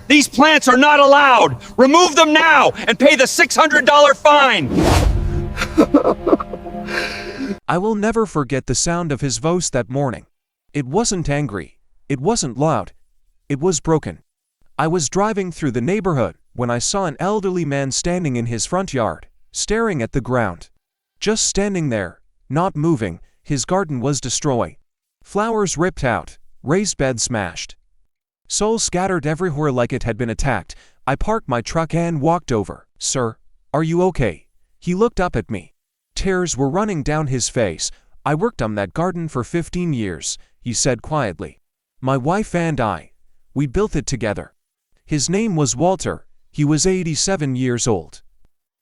These plants are not allowed! Remove them now and pay the $600 fine! I will never forget the sound of his voice that morning. It wasn't angry. It wasn't loud. It was broken. I was driving through the neighborhood when I saw an elderly man standing in his front yard, staring at the ground. Just standing there, not moving. His garden was destroyed. Flowers ripped out, raised beds smashed. Souls scattered everywhere like it had been attacked. I parked my truck and walked over. "Sir, are you okay?" He looked up at me. Tears were running down his face. "I worked on that garden for 15 years, he said quietly. "My wife and I, we built it together." His name was Walter. He was 87 years old.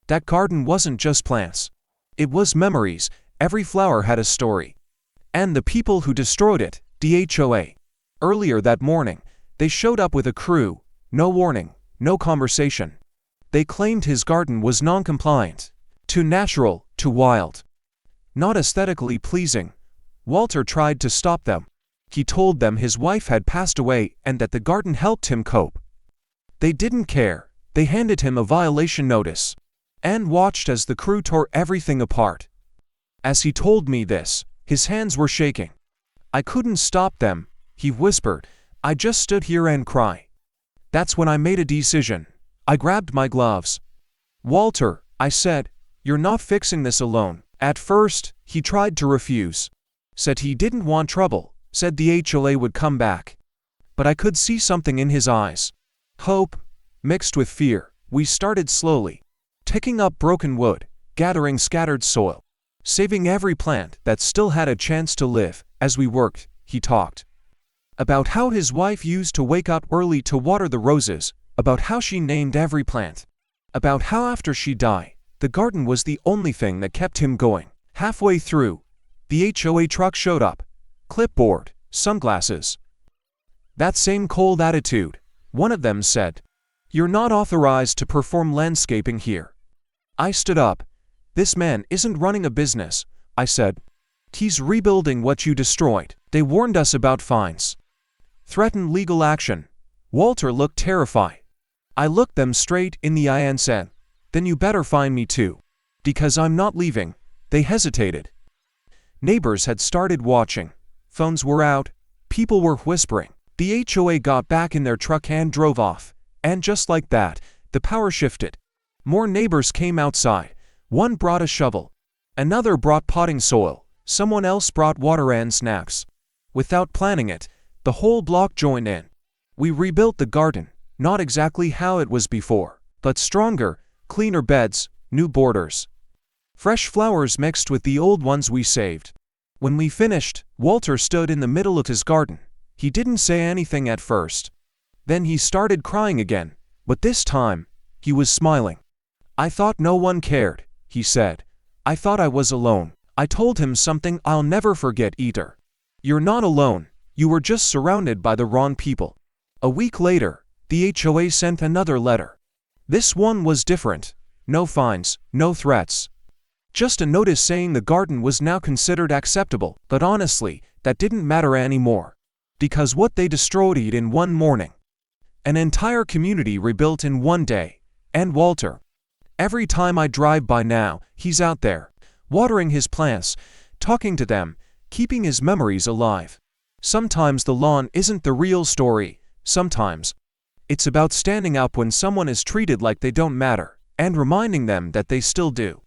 That garden wasn't just plants. It was memories. Every flower had a story. And the people who destroyed it, the HOA. Earlier that morning, they showed up with a crew. No warning, no conversation. They claimed his garden was non-compliant. Too natural, too wild. Not aesthetically pleasing. Walter tried to stop them. He told them his wife had passed away and that the garden helped him cope. They didn't care. They handed him a violation notice and watched as the crew tore everything apart. As he told me this, his hands were shaking. "I couldn't stop them," he whispered. "I just stood here and cried. That's when I made a decision. I grabbed my gloves." "Walter," I said, "you're not fixing this alone." At first, he tried to refuse. Said he didn't want trouble, said the HOA would come back. But I could see something in his eyes. Hope, mixed with fear. We started slowly. Picking up broken wood, gathering scattered soil, saving every plant that still had a chance to live. As we worked, he talked about how his wife used to wake up early to water the roses, about how she named every plant, about how after she died, the garden was the only thing that kept him going. Halfway through, the HOA truck showed up. Clipboard, sunglasses. That same cold attitude. One of them said, "You're not authorized to perform landscaping here." I stood up. "This man isn't running a business," I said. "He's rebuilding what you destroyed." They warned us about fines. Threatened legal action. Walter looked terrified. I looked them straight in the eye and said, "Then you better fine me too. Because I'm not leaving." They hesitated. Neighbors had started watching. Phones were out. People were whispering. The HOA got back in their truck and drove off. And just like that, the power shifted. More neighbors came outside. One brought a shovel. Another brought potting soil. Someone else brought water and snacks. Without planning it, the whole block joined in. We rebuilt the garden, not exactly how it was before, but stronger, cleaner beds, new borders. Fresh flowers mixed with the old ones we saved. When we finished, Walter stood in the middle of his garden. He didn't say anything at first. Then he started crying again, but this time, he was smiling. "I thought no one cared," he said. "I thought I was alone." I told him something I'll never forget either. "You're not alone. You were just surrounded by the wrong people." A week later, the HOA sent another letter. This one was different. No fines, no threats. Just a notice saying the garden was now considered acceptable, but honestly, that didn't matter anymore. Because what they destroyed in one morning. An entire community rebuilt in one day. And Walter. Every time I drive by now, he's out there, watering his plants, talking to them, keeping his memories alive. Sometimes the lawn isn't the real story. Sometimes it's about standing up when someone is treated like they don't matter, and reminding them that they still do.